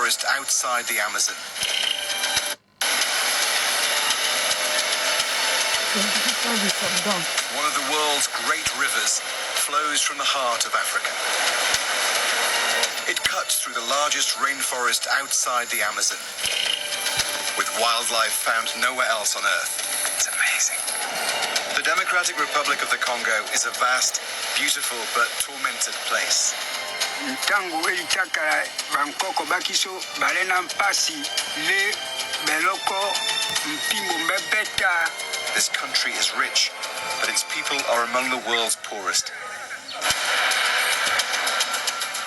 rainforest outside the Amazon. One of the world's great rivers flows from the heart of Africa. It cuts through the largest rainforest outside the Amazon, with wildlife found nowhere else on Earth. It's amazing. The Democratic Republic of the Congo is a vast, beautiful but tormented place. Tangu elichaka Bangkok bakiso balena mpasi le beloko mpimbo mbebeta. This country is rich, but its people are among the world's poorest.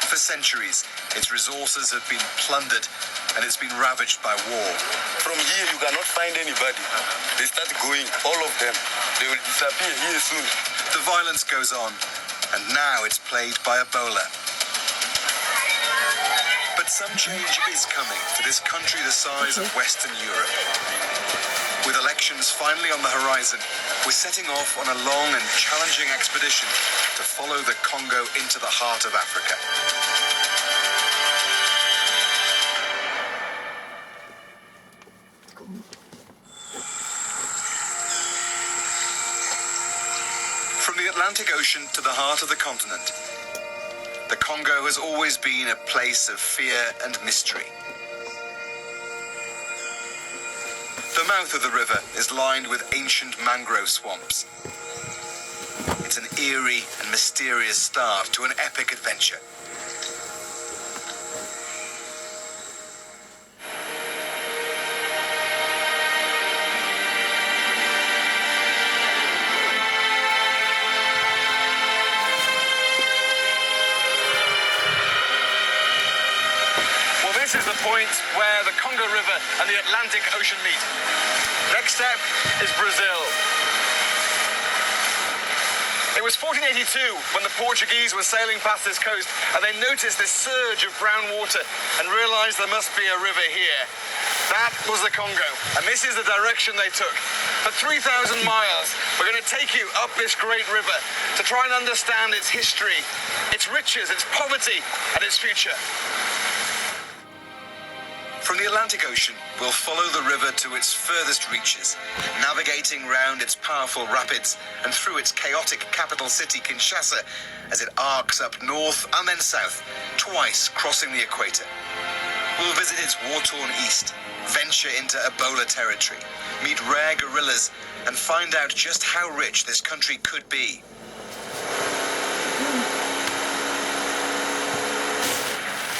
For centuries, its resources have been plundered and it's been ravaged by war. From here, you cannot find anybody. They start going, all of them. They will disappear here soon. The violence goes on, and now it's plagued by Ebola. But some change is coming for this country the size of Western Europe. With elections finally on the horizon, we're setting off on a long and challenging expedition to follow the Congo into the heart of Africa. From the Atlantic Ocean to the heart of the continent, the Congo has always been a place of fear and mystery. The mouth of the river is lined with ancient mangrove swamps. It's an eerie and mysterious start to an epic adventure. This is the point where the Congo River and the Atlantic Ocean meet. Next step is Brazil. It was 1482 when the Portuguese were sailing past this coast and they noticed this surge of brown water and realized there must be a river here. That was the Congo, and this is the direction they took. For 3,000 miles, we're going to take you up this great river to try and understand its history, its riches, its poverty, and its future. From the Atlantic Ocean, we'll follow the river to its furthest reaches, navigating round its powerful rapids and through its chaotic capital city, Kinshasa, as it arcs up north and then south, twice crossing the equator. We'll visit its war-torn east, venture into Ebola territory, meet rare gorillas, and find out just how rich this country could be.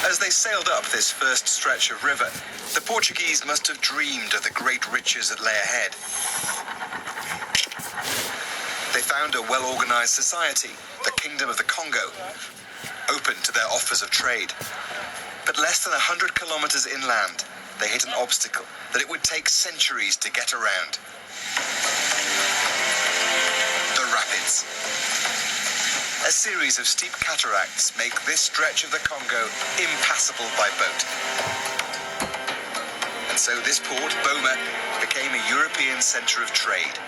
As they sailed up this first stretch of river, the Portuguese must have dreamed of the great riches that lay ahead. They found a well-organized society, the Kingdom of the Congo, open to their offers of trade. But less than 100 kilometers inland, they hit an obstacle that it would take centuries to get around. The rapids. A series of steep cataracts make this stretch of the Congo impassable by boat. And so this port, Boma, became a European center of trade.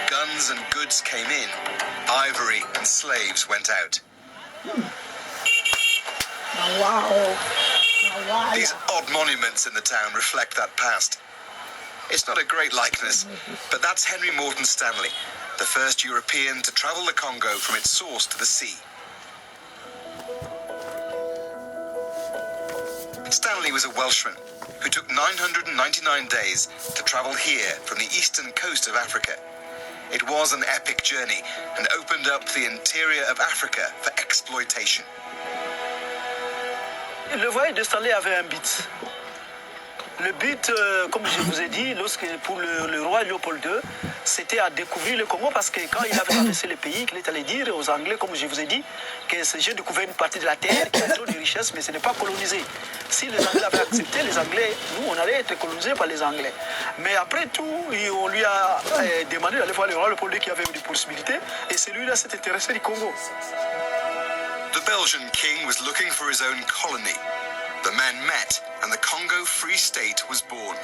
Guns and goods came in, ivory and slaves went out. These odd monuments in the town reflect that past. It's not a great likeness, but that's Henry Morton Stanley, the first European to travel the Congo from its source to the sea. Stanley was a Welshman who took 999 days to travel here from the eastern coast of Africa. It was an epic journey and opened up the interior of Africa for exploitation. Le voyage de Stanley avait un but. Le but, comme je vous ai dit, pour le roi Léopold II, c'était à découvrir le Congo parce que quand il avait traversé le pays, qu'il est allé dire aux Anglais, comme je vous ai dit, que j'ai découvert une partie de la terre qui a trop de richesses, mais ce n'est pas colonisé. Si les Anglais avaient accepté, les Anglais, nous, on allait être colonisés par les Anglais. Mais après tout, on lui a demandé d'aller voir le roi Léopold II qui avait des possibilités, et celui-là s'est intéressé du Congo. The Belgian king was looking for his own colony. The men met, and the Congo Free State was born.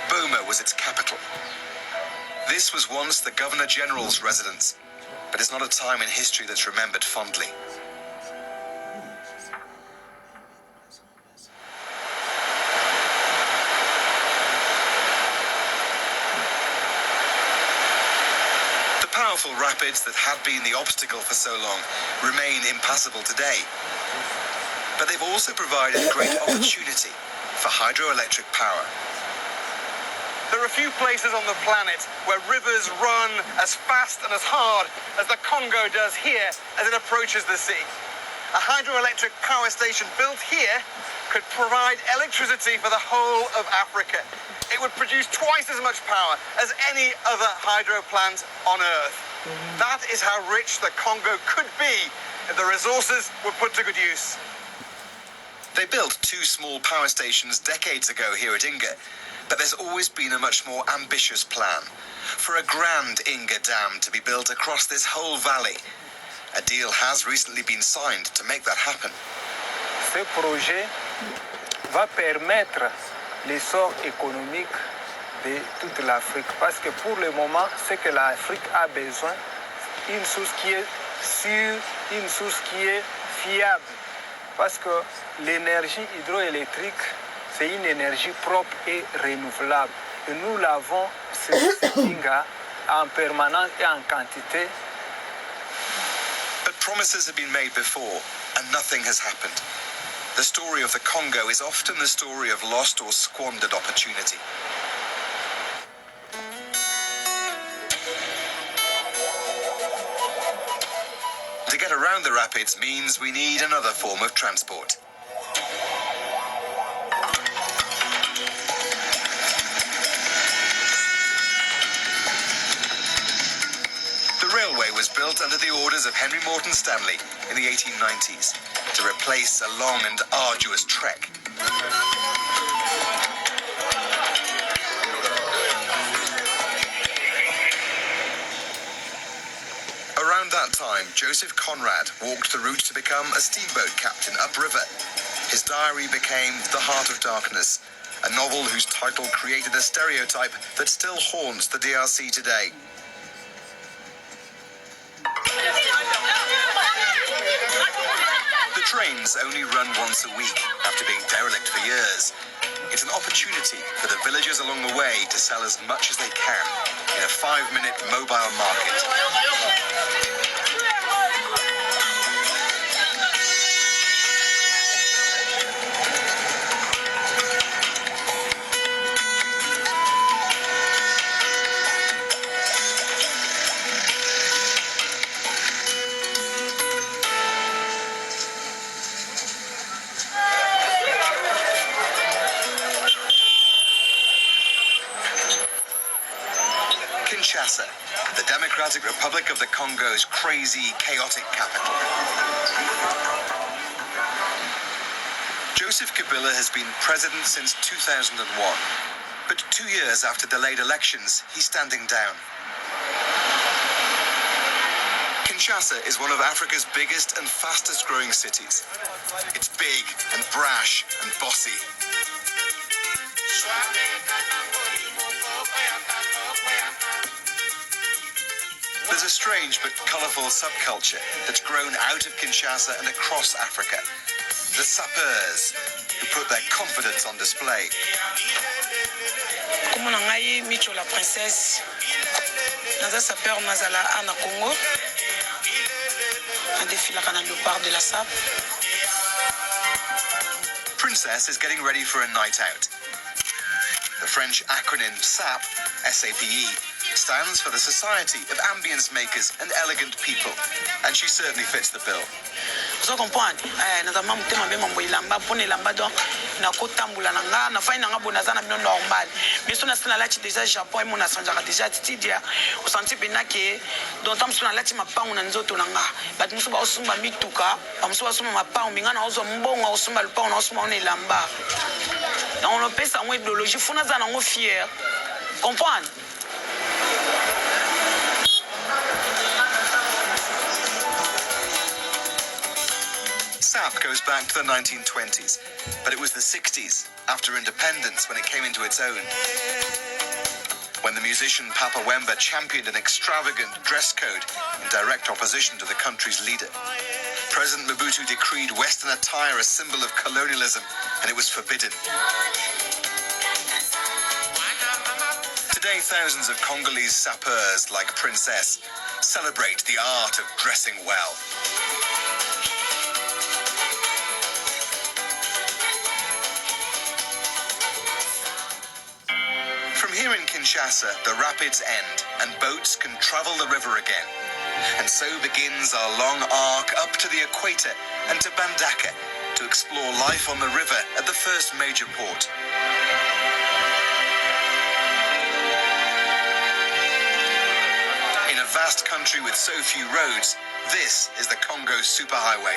Boma was its capital. This was once the Governor-General's residence, but it's not a time in history that's remembered fondly. rapids that had been the obstacle for so long remain impassable today. But they've also provided great opportunity for hydroelectric power. There are few places on the planet where rivers run as fast and as hard as the Congo does here as it approaches the sea. A hydroelectric power station built here could provide electricity for the whole of Africa. It would produce twice as much power as any other hydro plant on Earth. That is how rich the Congo could be if the resources were put to good use. They built 2 small power stations decades ago here at Inga, but there's always been a much more ambitious plan for a grand Inga Dam to be built across this whole valley. A deal has recently been signed to make that happen. Ce projet va permettre l'essor économique de toute l'Afrique parce que pour le moment, ce que l'Afrique a besoin, une source qui est sûre, une source qui est fiable parce que l'énergie hydroélectrique, c'est une énergie propre et renouvelable. Et nous l'avons, c'est Inga, en permanence et en quantité. But promises have been made before, and nothing has happened. The story of the Congo is often the story of lost or squandered opportunity. To get around the rapids means we need another form of transport. The railway was built under the orders of Henry Morton Stanley in the 1890s to replace a long and arduous trek. Around that time, Joseph Conrad walked the route to become a steamboat captain upriver. His diary became The Heart of Darkness, a novel whose title created a stereotype that still haunts the DRC today. The trains only run once a week after being derelict for years. It's an opportunity for the villagers along the way to sell as much as they can in a 5-minute mobile market. Kinshasa, the Democratic Republic of the Congo's crazy, chaotic capital. Joseph Kabila has been president since 2001, but 2 years after delayed elections, he's standing down. Kinshasa is one of Africa's biggest and fastest growing cities. It's big and brash and bossy. There's a strange but colourful subculture that's grown out of Kinshasa and across Africa. The sapeurs, who put their confidence on display. Comme on a eu Micho la princesse, dans un sapeur Mazala Anna Congo, un défi la canal de la SAP. Princess is getting ready for a night out. The French acronym SAP, SAPE, stands for the Society of Ambience Makers and Elegant People, and she certainly fits the bill. Vous comprenez? Notamment mutema be mambo ilamba pone ilamba donc na kotambula nanga na faina nga bonaza na bino normal. Mais so na sina lati déjà Japon et mon asanjaka déjà tidia o senti bena ke donc tam so na lati mapangu na nzoto nanga. Bat muso ba osumba mituka, ba muso ba sumba mapangu minga na ozo mbongo osumba lupangu na osumba on ilamba. Donc on pesa en idéologie funa za nango fier. Comprendre? SAP goes back to the 1920s, but it was the 60s, after independence, when it came into its own. When the musician Papa Wemba championed an extravagant dress code in direct opposition to the country's leader. President Mobutu decreed Western attire a symbol of colonialism, and it was forbidden. Today, thousands of Congolese sapeurs like Princess celebrate the art of dressing well. From here in Kinshasa, the rapids end and boats can travel the river again. And so begins our long arc up to the equator and to Bandaka to explore life on the river at the first major port. In a vast country with so few roads, this is the Congo Superhighway.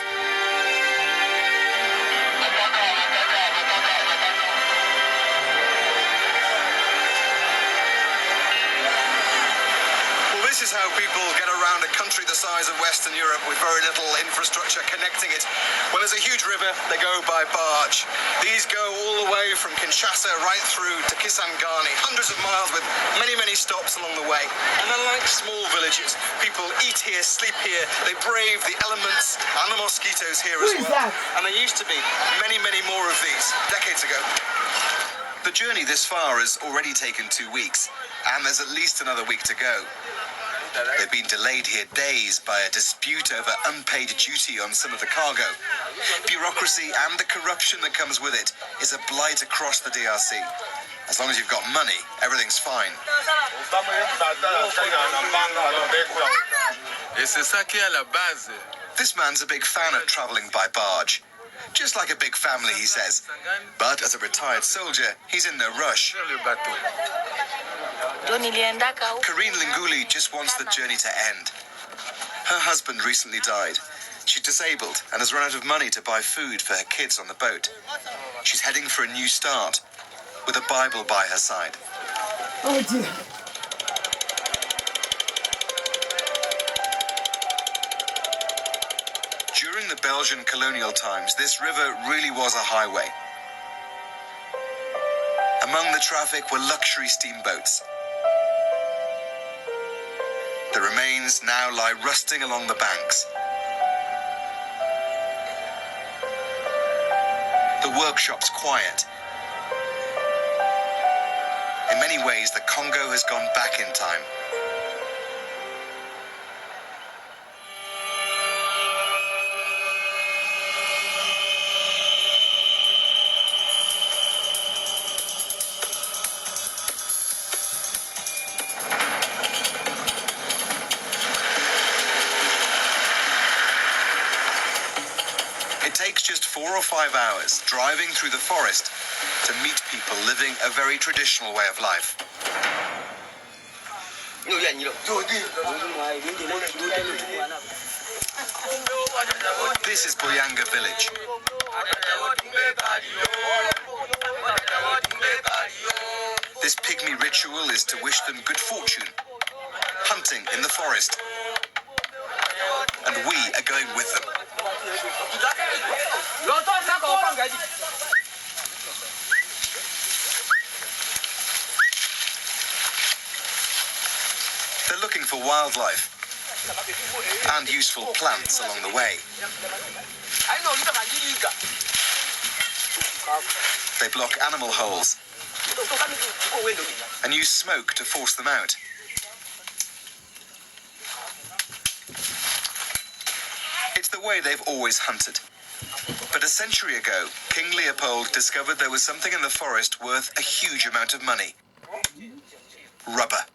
This is how people get around a country the size of Western Europe with very little infrastructure connecting it. Well, there's a huge river, they go by barge. These go all the way from Kinshasa right through to Kisangani, hundreds of miles with many, many stops along the way. And unlike small villages, people eat here, sleep here, they brave the elements and the mosquitoes here as well. And there used to be many, many more of these decades ago. The journey this far has already taken 2 weeks, and there's at least another week to go. They've been delayed here days by a dispute over unpaid duty on some of the cargo. Bureaucracy and the corruption that comes with it is a blight across the DRC. As long as you've got money, everything's fine. This man's a big fan of traveling by barge. Just like a big family, he says. But as a retired soldier, he's in no rush. Karine Linguli just wants the journey to end. Her husband recently died. She's disabled and has run out of money to buy food for her kids on the boat. She's heading for a new start with a Bible by her side. Oh dear. During the Belgian colonial times, this river really was a highway. Among the traffic were luxury steamboats. The remains now lie rusting along the banks. The workshop's quiet. In many ways, the Congo has gone back in time. It takes just 4 or 5 hours driving through the forest to meet people living a very traditional way of life. This is Boyanga village. This pygmy ritual is to wish them good fortune, hunting in the forest. And we are going with them. They're looking for wildlife and useful plants along the way. They block animal holes and use smoke to force them out. It's the way they've always hunted. But a century ago, King Leopold discovered there was something in the forest worth a huge amount of money. Rubber.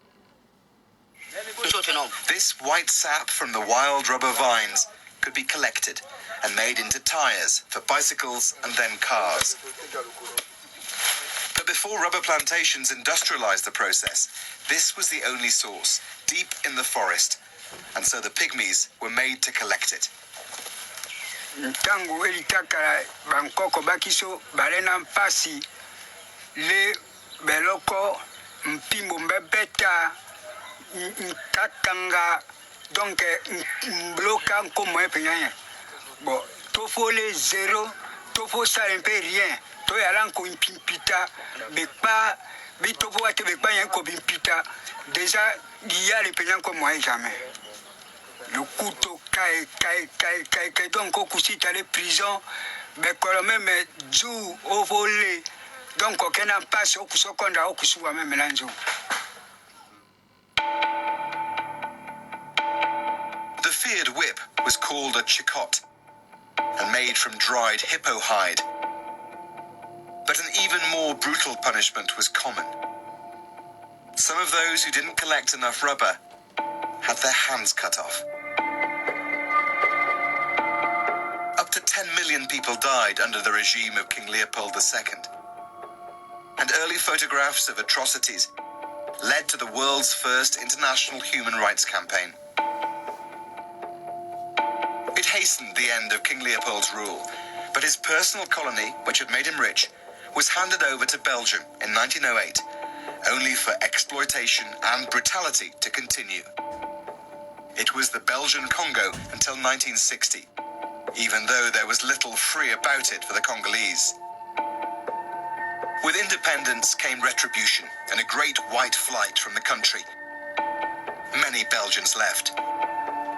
This white sap from the wild rubber vines could be collected and made into tires for bicycles and then cars. But before rubber plantations industrialized the process, this was the only source, deep in the forest, and so the pygmies were made to collect it. Ntango elitakala bankoko bakiso balena mpasi le beloko mpimbo mbebeta nkakanga donc mbloka nkomo epenyanya bon tofo le zéro tofo sala un peu rien to yala nko mpimpita bekpa bitofo ate bekpa yanko bimpita déjà dia le penya nkomo jamais. Le couteau caille, donc au coup si t'as les prisons, mais quand même du au volé, donc aucun n'a pas au coup qu'on a au coup même l'ange. feared whip was called a chikot and made from dried hippo hide. But an even more brutal punishment was common. Some of those who didn't collect enough rubber had their hands cut off. Up to 10 million people died under the regime of King Leopold II. And early photographs of atrocities led to the world's first international human rights campaign. It hastened the end of King Leopold's rule, but his personal colony, which had made him rich, was handed over to Belgium in 1908, only for exploitation and brutality to continue. It was the Belgian Congo until 1960, even though there was little free about it for the Congolese. With independence came retribution and a great white flight from the country. Many Belgians left.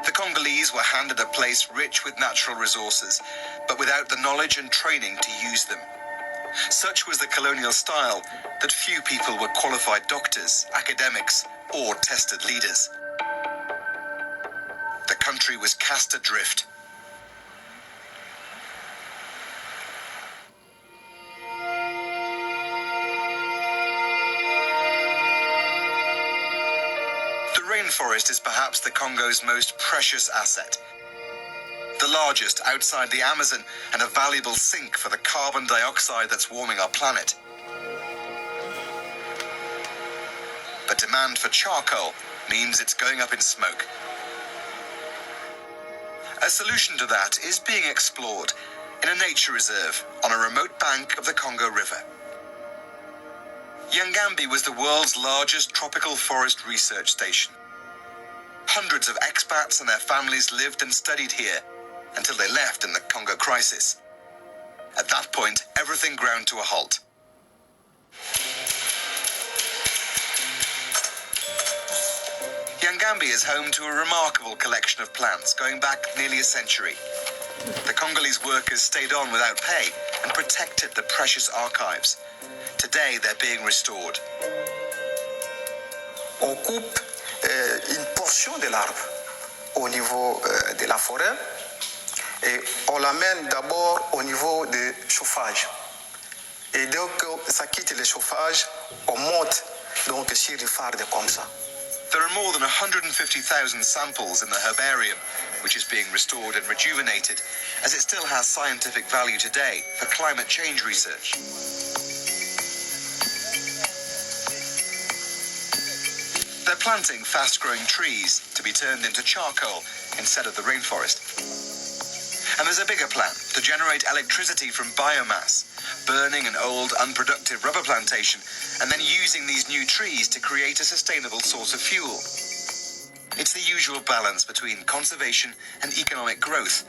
The Congolese were handed a place rich with natural resources, but without the knowledge and training to use them. Such was the colonial style that few people were qualified doctors, academics, or tested leaders. The country was cast adrift. The rainforest is perhaps the Congo's most precious asset. The largest outside the Amazon and a valuable sink for the carbon dioxide that's warming our planet. But demand for charcoal means it's going up in smoke. A solution to that is being explored in a nature reserve on a remote bank of the Congo River. Yangambi was the world's largest tropical forest research station. Hundreds of expats and their families lived and studied here until they left in the Congo crisis. At that point, everything ground to a halt. Yangambi is home to a remarkable collection of plants going back nearly a century. The Congolese workers stayed on without pay and protected the precious archives. Today, they're being restored. On coupe une portion de l'arbre au niveau de la forêt et on l'amène d'abord au niveau du chauffage. Et dès que ça quitte le chauffage, on monte donc sur les fardes comme ça. There are more than 150,000 samples in the herbarium, which is being restored and rejuvenated, as it still has scientific value today for climate change research. They're planting fast-growing trees to be turned into charcoal instead of the rainforest. And there's a bigger plan to generate electricity from biomass, burning an old, unproductive rubber plantation, and then using these new trees to create a sustainable source of fuel. It's the usual balance between conservation and economic growth,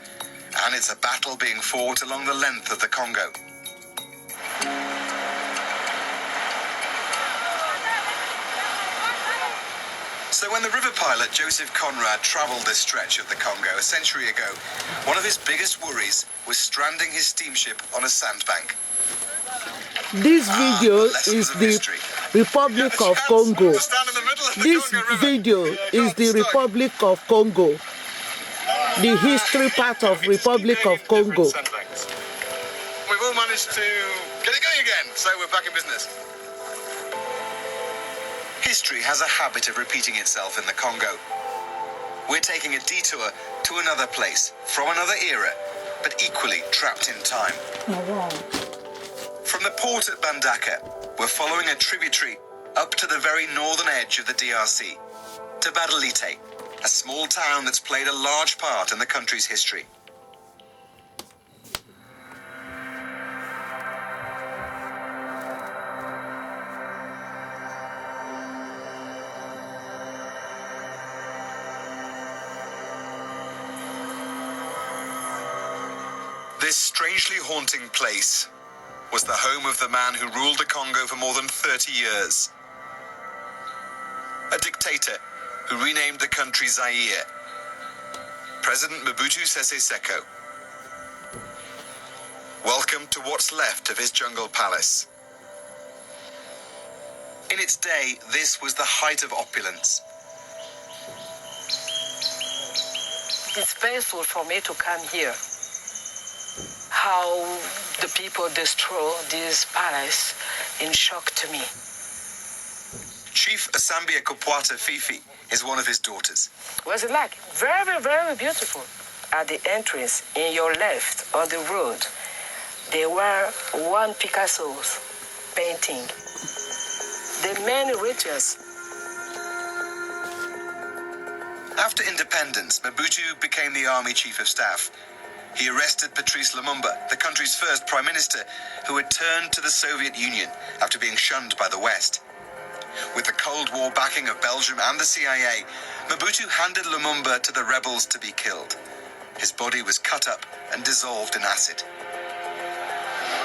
and it's a battle being fought along the length of the Congo. So when the river pilot Joseph Conrad travelled this stretch of the Congo a century ago, one of his biggest worries was stranding his steamship on a sandbank. This video is the Republic of Congo. This video is the Republic of Congo. The history part of Republic of Congo. We've all managed to get it going again, so we're back in business. History has a habit of repeating itself in the Congo. We're taking a detour to another place, from another era, but equally trapped in time. From the port at Bandaka, we're following a tributary up to the very northern edge of the DRC, to Badalite, a small town that's played a large part in the country's history. This strangely haunting place was the home of the man who ruled the Congo for more than 30 years. A dictator who renamed the country Zaire. President Mobutu Sese Seko. Welcome to what's left of his jungle palace. In its day, this was the height of opulence. it's painful for me to come here. How the people destroy this palace in shock to me. Chief Asambia Kopwata Fifi is one of his daughters. Was it like? Very, very beautiful. At the entrance, in your left, on the road, there were one Picasso's painting. The main rituals. After independence, Mobutu became the army chief of staff. He arrested Patrice Lumumba, the country's first prime minister, who had turned to the Soviet Union after being shunned by the West. With the Cold War backing of Belgium and the CIA, Mobutu handed Lumumba to the rebels to be killed. His body was cut up and dissolved in acid.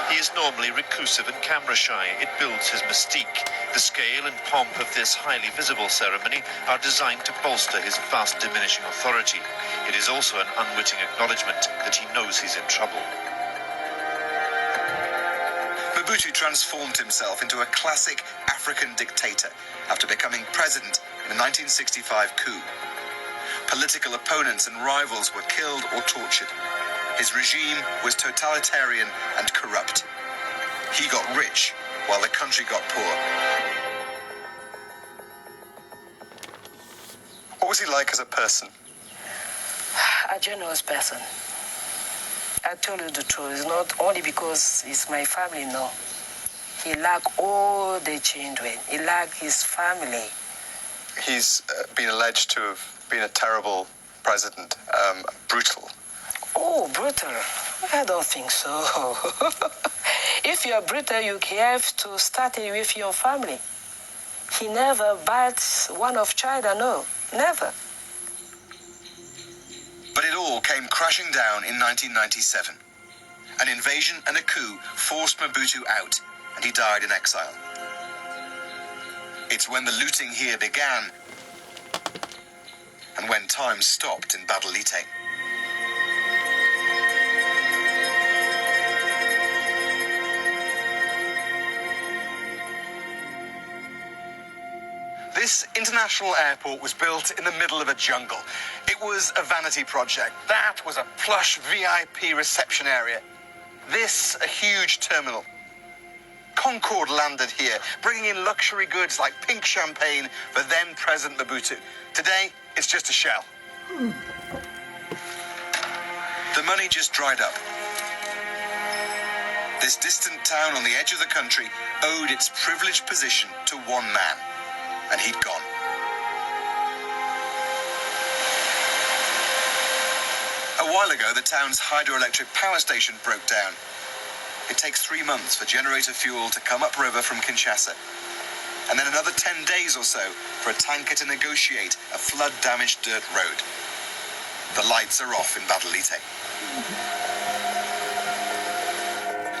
He is normally reclusive and camera-shy. It builds his mystique. The scale and pomp of this highly visible ceremony are designed to bolster his fast diminishing authority. It is also an unwitting acknowledgement that he knows he's in trouble. Mobutu transformed himself into a classic African dictator after becoming president in the 1965 coup. Political opponents and rivals were killed or tortured. His regime was totalitarian and corrupt. He got rich while the country got poor. What was he like as a person? A generous person. I tell you the truth, it's not only because it's my family, no. He liked all the children. He liked his family. He's been alleged to have been a terrible president, brutal. Oh, brutal? I don't think so. If you're brutal, you have to start it with your family. He never bites one of China, no, never. But it all came crashing down in 1997. An invasion and a coup forced Mobutu out, and he died in exile. It's when the looting here began, and when time stopped in Badalite. This international airport was built in the middle of a jungle. It was a vanity project. That was a plush VIP reception area. This, a huge terminal. Concorde landed here, bringing in luxury goods like pink champagne for then President Mobutu. Today, it's just a shell. The money just dried up. This distant town on the edge of the country owed its privileged position to one man, and he'd gone. A while ago, the town's hydroelectric power station broke down. It takes 3 months for generator fuel to come upriver from Kinshasa, and then another 10 days or so for a tanker to negotiate a flood-damaged dirt road. The lights are off in Badalite.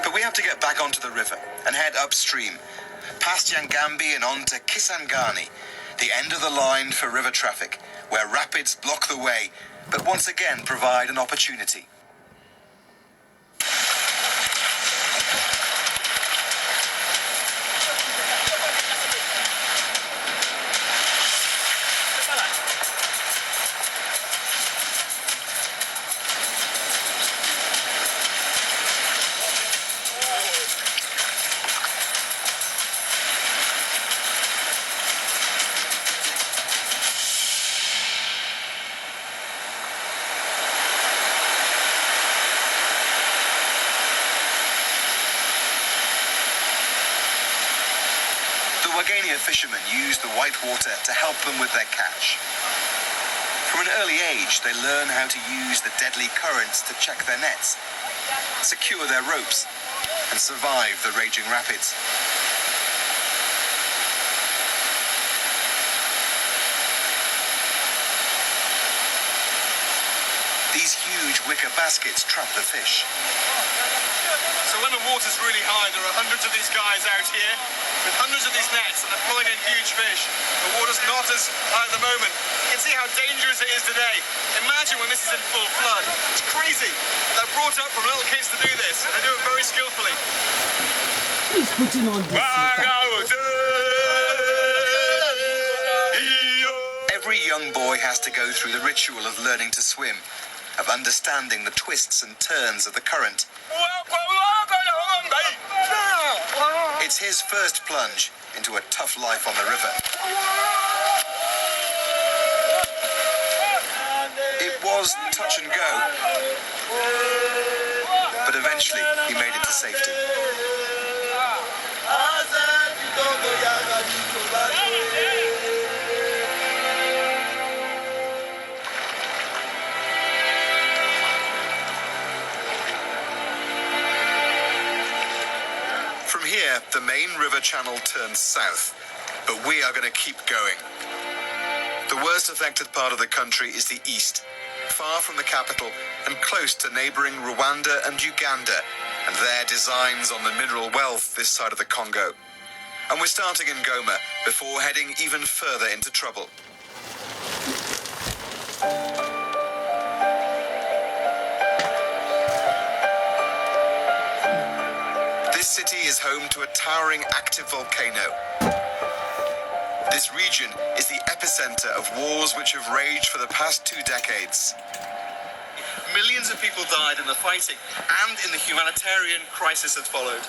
But we have to get back onto the river and head upstream, past Yangambi and on to Kisangani, the end of the line for river traffic, where rapids block the way, but once again provide an opportunity. Wagania fishermen use the white water to help them with their catch. From an early age, they learn how to use the deadly currents to check their nets, secure their ropes, and survive the raging rapids. These huge wicker baskets trap the fish. So when the water's really high, there are hundreds of these guys out here with hundreds of these nets, and they're pulling in huge fish. The water's not as high at the moment. You can see how dangerous it is today. Imagine when this is in full flood. It's crazy. They're brought up from little kids to do this, and they do it very skillfully. He's putting on this. Every young boy has to go through the ritual of learning to swim, of understanding the twists and turns of the current. It's his first plunge into a tough life on the river. It was touch and go, but eventually he made it to safety. From here, the main river channel turns south, but we are going to keep going. The worst affected part of the country is the east, far from the capital and close to neighbouring Rwanda and Uganda and their designs on the mineral wealth this side of the Congo. And we're starting in Goma before heading even further into trouble. This city is home to a towering active volcano. This region is the epicenter of wars which have raged for the past 2 decades. Millions of people died in the fighting and in the humanitarian crisis that followed.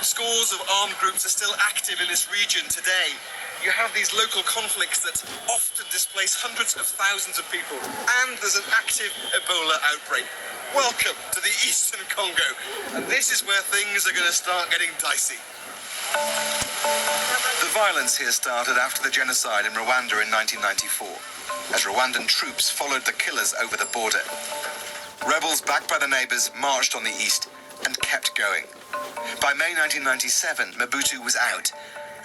Scores of armed groups are still active in this region today. You have these local conflicts that often displace hundreds of thousands of people, and there's an active Ebola outbreak. Welcome to the Eastern Congo, and this is where things are going to start getting dicey. The violence here started after the genocide in Rwanda in 1994, as Rwandan troops followed the killers over the border. Rebels backed by the neighbours marched on the east and kept going. By May 1997, Mobutu was out,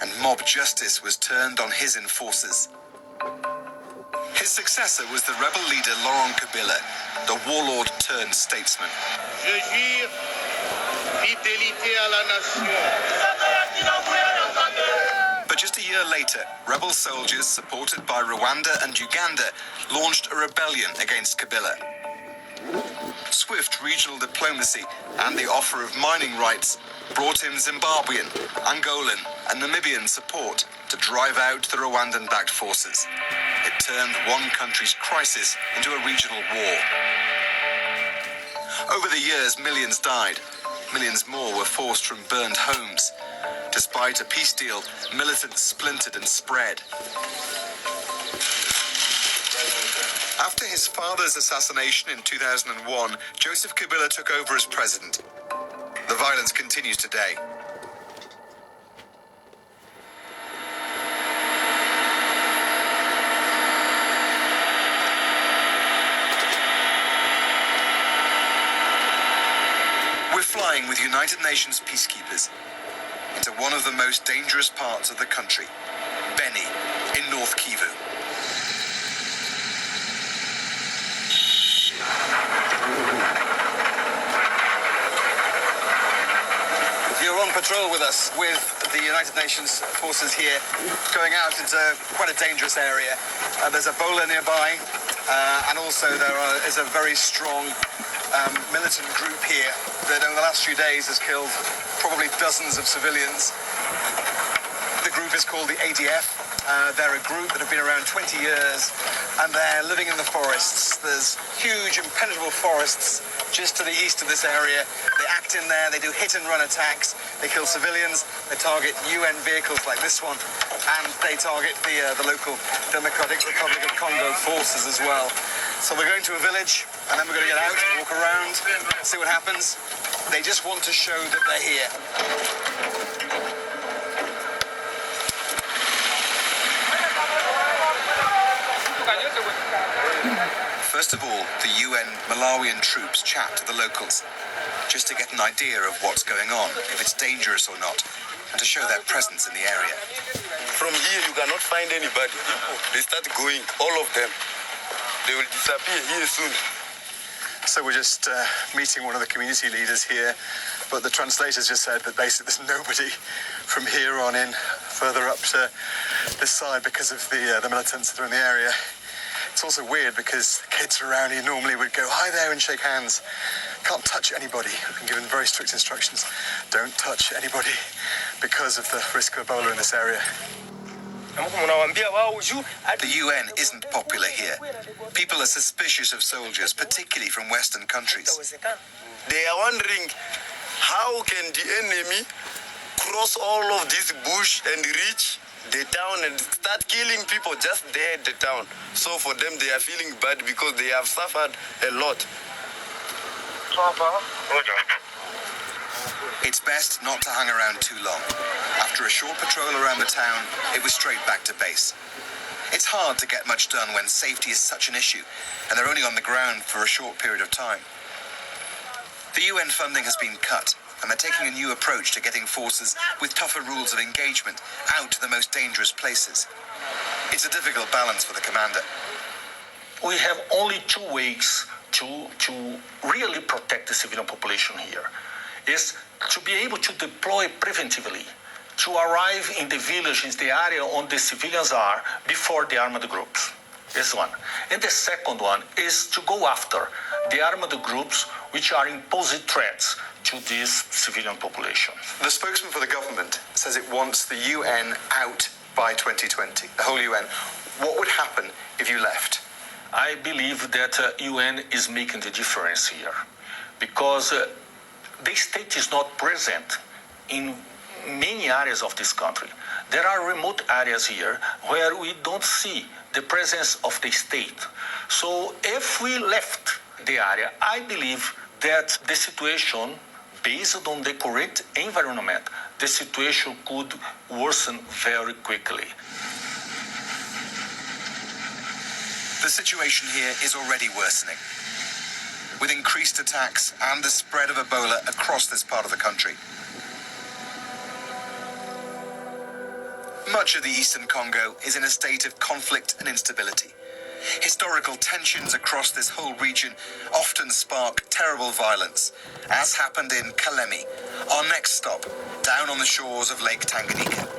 and mob justice was turned on his enforcers. His successor was the rebel leader Laurent Kabila, the warlord turned statesman. Je jure fidélité à la nation. But just a year later, rebel soldiers supported by Rwanda and Uganda launched a rebellion against Kabila. Swift regional diplomacy and the offer of mining rights brought him Zimbabwean, Angolan and Namibian support to drive out the Rwandan-backed forces. It turned one country's crisis into a regional war. Over the years, millions died. Millions more were forced from burned homes. Despite a peace deal, militants splintered and spread. After his father's assassination in 2001, Joseph Kabila took over as president. The violence continues today. We're flying with United Nations peacekeepers into one of the most dangerous parts of the country, Beni, in North Kivu. You're on patrol with us, with the United Nations forces here, going out into quite a dangerous area. There's Ebola nearby, and also there is a very strong militant group here that in the last few days has killed probably dozens of civilians. The group is called the ADF. They're a group that have been around 20 years, and they're living in the forests. There's huge impenetrable forests just to the east of this area. They act in there, they do hit and run attacks, they kill civilians, they target UN vehicles like this one, and they target the local Democratic Republic of Congo forces as well. So we're going to a village, and then we're going to get out, walk around, see what happens. They just want to show that they're here. First of all, the UN Malawian troops chat to the locals, just to get an idea of what's going on, if it's dangerous or not, and to show their presence in the area. From here, you cannot find anybody. They start going, all of them. They will disappear here soon. So we're just meeting one of the community leaders here, but the translators just said that basically there's nobody from here on in further up to this side because of the militants that are in the area. It's also weird because the kids around here normally would go hi there and shake hands. Can't touch anybody. I've been given very strict instructions. Don't touch anybody because of the risk of Ebola in this area. The UN isn't popular here. People are suspicious of soldiers, particularly from Western countries. They are wondering how can the enemy cross all of this bush and reach the town and start killing people just there at the town. So for them, they are feeling bad because they have suffered a lot. It's best not to hang around too long. After a short patrol around the town, it was straight back to base. It's hard to get much done when safety is such an issue, and they're only on the ground for a short period of time. The UN funding has been cut, and they're taking a new approach to getting forces with tougher rules of engagement out to the most dangerous places. It's a difficult balance for the commander. We have only 2 weeks to really protect the civilian population here. Is to be able to deploy preventively, to arrive in the villages, the area on the civilians are before the armed groups. Is one. And the second one is to go after the armed groups which are imposing threats to this civilian population. The spokesman for the government says it wants the UN out by 2020, the whole UN. What would happen if you left? I believe that UN is making the difference here because the state is not present in many areas of this country. There are remote areas here where we don't see the presence of the state. So if we left the area, I believe that the situation, based on the current environment, the situation could worsen very quickly. The situation here is already worsening, with increased attacks and the spread of Ebola across this part of the country. Much of the eastern Congo is in a state of conflict and instability. Historical tensions across this whole region often spark terrible violence, as happened in Kalemi, our next stop, down on the shores of Lake Tanganyika.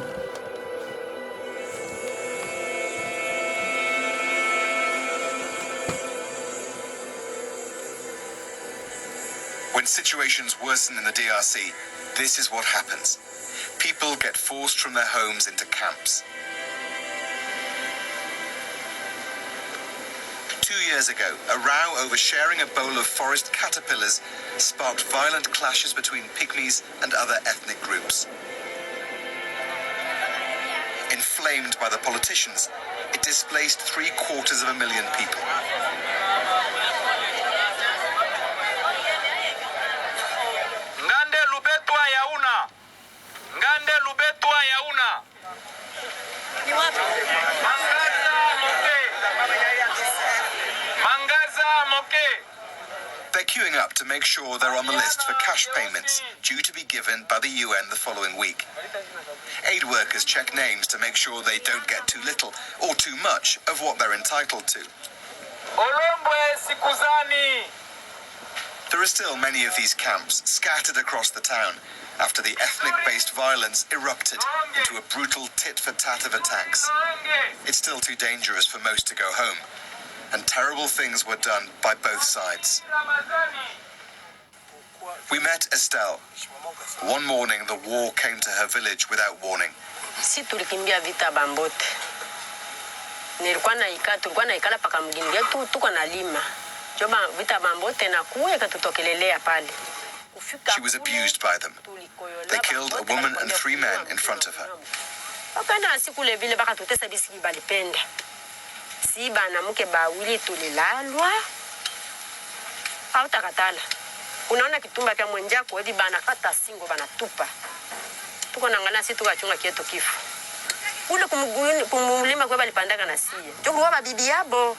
When situations worsen in the DRC, this is what happens. People get forced from their homes into camps. 2 years ago, a row over sharing a bowl of forest caterpillars sparked violent clashes between pygmies and other ethnic groups. Inflamed by the politicians, it displaced 750,000 people. They're queuing up to make sure they're on the list for cash payments due to be given by the UN the following week. Aid workers check names to make sure they don't get too little or too much of what they're entitled to. There are still many of these camps scattered across the town after the ethnic-based violence erupted into a brutal tit-for-tat of attacks. It's still too dangerous for most to go home, and terrible things were done by both sides. We met Estelle. One morning, the war came to her village without warning. Si tulikimbia vita Bambote. Tulikuwa naikala paka mgini yetu tuko na lima. Joba vita Bambote na kuwe katutokelelea pale. She was abused by them. They killed a woman and 3 men in front of her. Wakana sikule vile baka tutesa bisiki balipenda. Si bana mke bawili tulilalwa. Hautakatala. Unaona kitumba kya mwenjako hivi bana kata singo bana tupa. Tuko nangana si tukachunga kieto kifo. Ule kumulima kwa balipandaka na siye. Jokuwa babibi yabo.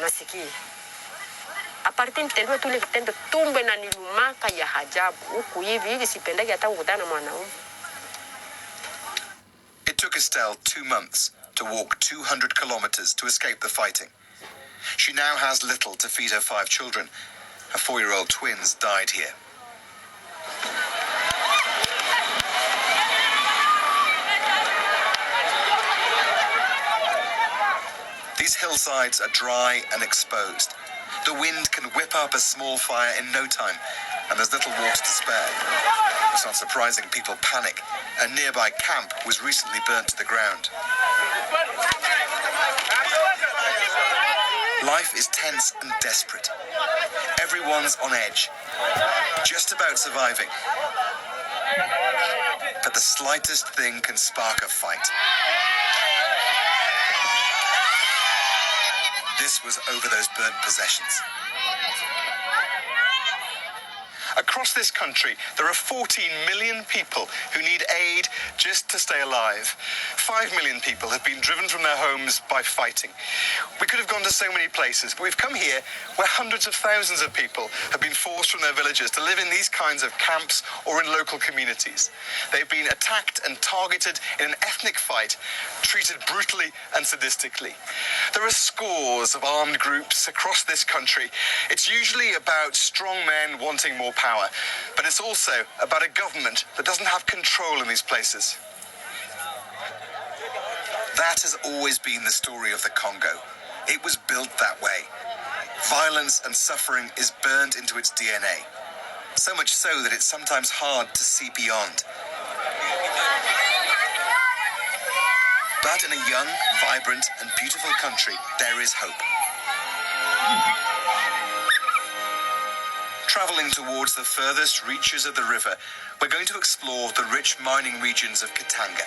Nasikia. Aparte mtendo tule kitendo tumbe na nilumaka ya hajabu. Huku hivi sipendagi hata kukutana mwanaume. It took Estelle 2 months to walk 200 kilometers to escape the fighting. She now has little to feed her 5 children. Her 4-year-old twins died here. These hillsides are dry and exposed. The wind can whip up a small fire in no time, and there's little water to spare. It's not surprising people panic. A nearby camp was recently burnt to the ground. Life is tense and desperate. Everyone's on edge, just about surviving. But the slightest thing can spark a fight. This was over those burnt possessions. Across this country, there are 14 million people who need aid just to stay alive. 5 million people have been driven from their homes by fighting. We could have gone to so many places, but we've come here where hundreds of thousands of people have been forced from their villages to live in these kinds of camps or in local communities. They've been attacked and targeted in an ethnic fight, treated brutally and sadistically. There are scores of armed groups across this country. It's usually about strong men wanting more power, but it's also about a government that doesn't have control in these places. That has always been the story of the Congo. It was built that way. Violence and suffering is burned into its DNA. So much so that it's sometimes hard to see beyond. But in a young, vibrant and beautiful country, there is hope. Travelling towards the furthest reaches of the river, we're going to explore the rich mining regions of Katanga.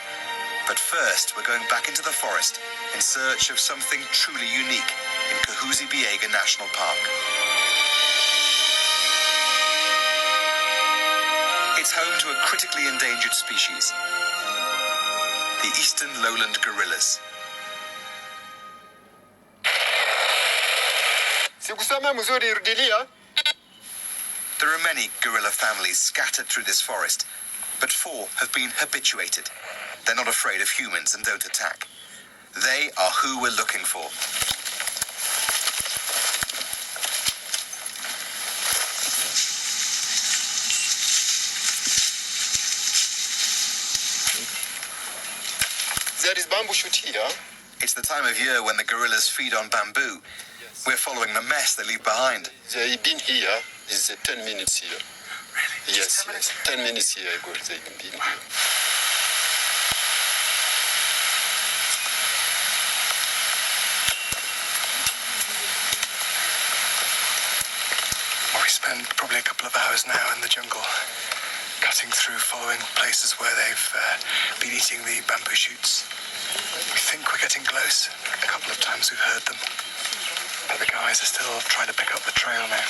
But first, we're going back into the forest in search of something truly unique in Kahuzi-Biega National Park. It's home to a critically endangered species, the eastern lowland gorillas. There are many gorilla families scattered through this forest, but 4 have been habituated. They're not afraid of humans and don't attack. They are who we're looking for. There is bamboo shoot here. It's the time of year when the gorillas feed on bamboo. We're following the mess they leave behind. They've been here. It's 10 minutes here. Really? Yes, yes. 10 minutes here ago they've been here. We spend probably a couple of hours now in the jungle, cutting through, following places where they've been eating the bamboo shoots. We think we're getting close. A couple of times we've heard them, but the guys are still trying to pick up the trail now.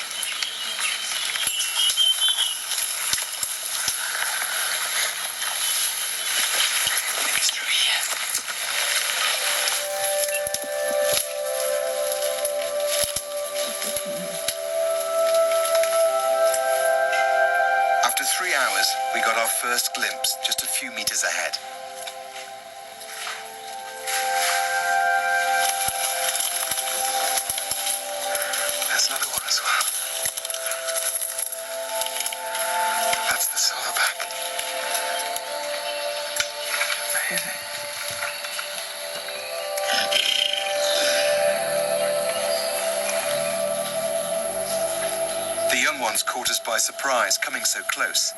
After 3 hours, we got our first glimpse just a few meters ahead. There's another one as well. That's the silverback. Amazing. The young ones caught us by surprise, coming so close.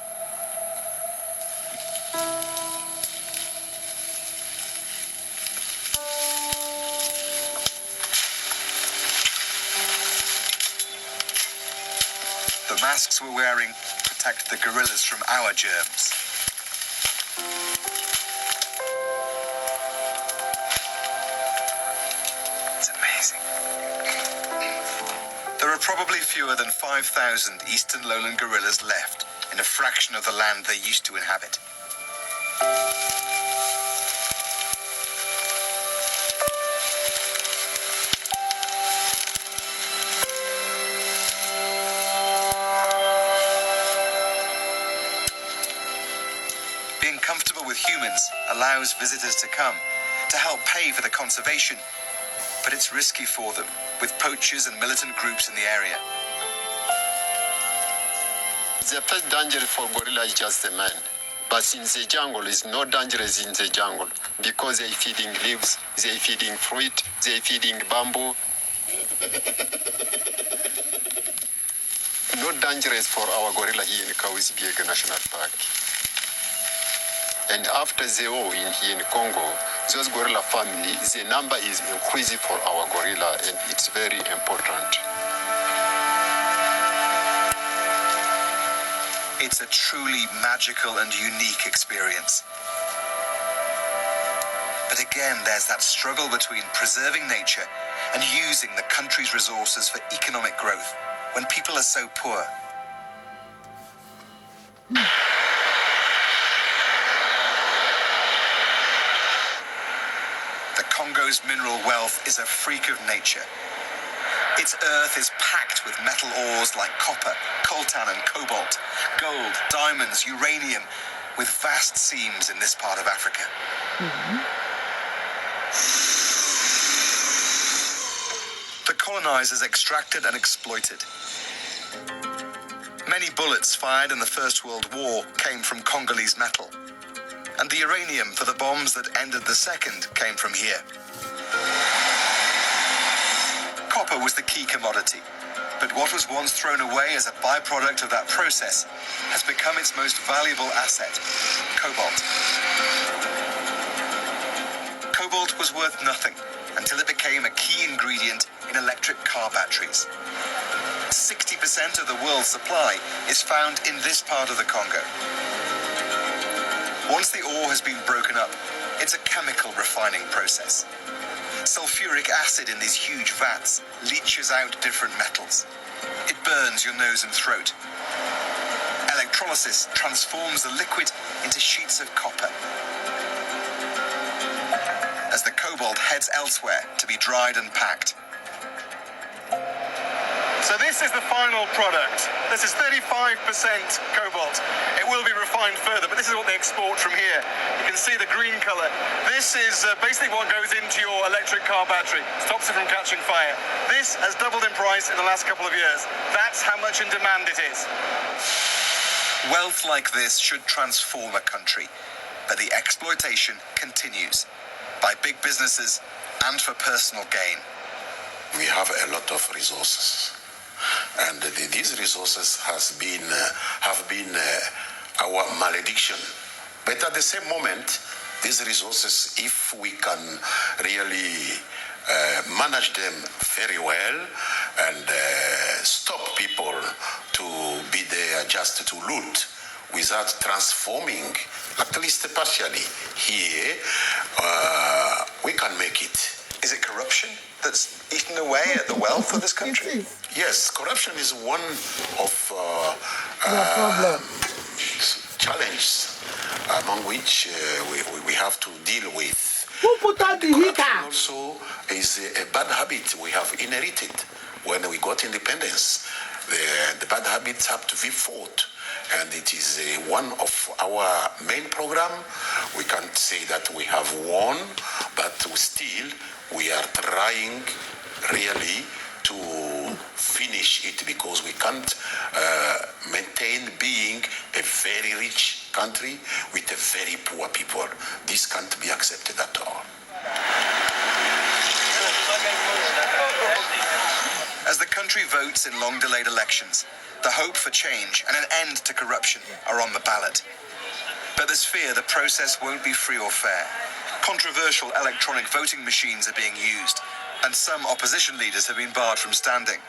The masks we're wearing protect the gorillas from our germs. It's amazing. There are probably fewer than 5,000 eastern lowland gorillas left in a fraction of the land they used to inhabit. Being comfortable with humans allows visitors to come to help pay for the conservation, but it's risky for them, with poachers and militant groups in the area. The first danger for gorilla is just the man. But in the jungle, it's not dangerous in the jungle because they're feeding leaves, they're feeding fruit, they're feeding bamboo. not dangerous for our gorilla here in Kauzi Biega National Park. And after Zeo here in Congo, those gorilla family, the number is increasing for our gorilla, and it's very important. It's a truly magical and unique experience. But again, there's that struggle between preserving nature and using the country's resources for economic growth when people are so poor. The Congo's mineral wealth is a freak of nature. Its earth is packed with metal ores like copper, coltan and cobalt, gold, diamonds, uranium, with vast seams in this part of Africa. The colonizers extracted and exploited. Many bullets fired in the First World War came from Congolese metal, and the uranium for the bombs that ended the Second came from here. Copper was the key commodity, but what was once thrown away as a byproduct of that process has become its most valuable asset, cobalt. Cobalt was worth nothing until it became a key ingredient in electric car batteries. 60% of the world's supply is found in this part of the Congo. Once the ore has been broken up, it's a chemical refining process. Sulfuric acid in these huge vats leaches out different metals. It burns your nose and throat. Electrolysis transforms the liquid into sheets of copper, as the cobalt heads elsewhere to be dried and packed. So this is the final product. This is 35% cobalt. It will be refined further, but this is what they export from here. You can see the green color. This is basically what goes into your electric car battery. Stops it from catching fire. This has doubled in price in the last couple of years. That's how much in demand it is. Wealth like this should transform a country, but the exploitation continues by big businesses and for personal gain. We have a lot of resources, and these resources have been our malediction. But at the same moment, these resources, if we can really manage them very well and stop people to be there just to loot without transforming, at least partially here, we can make it. Is it corruption that's eaten away at the wealth of this country? Yes, corruption is one of challenges among which we have to deal with. Who put on the heater? Also is a bad habit we have inherited when we got independence. The bad habits have to be fought, and it is one of our main program. We can't say that we have won, but still we are trying really to finish it, because we can't maintain being a very rich country with a very poor people. This can't be accepted at all. As the country votes in long-delayed elections, the hope for change and an end to corruption are on the ballot. But there's fear the process won't be free or fair. Controversial electronic voting machines are being used, and some opposition leaders have been barred from standing.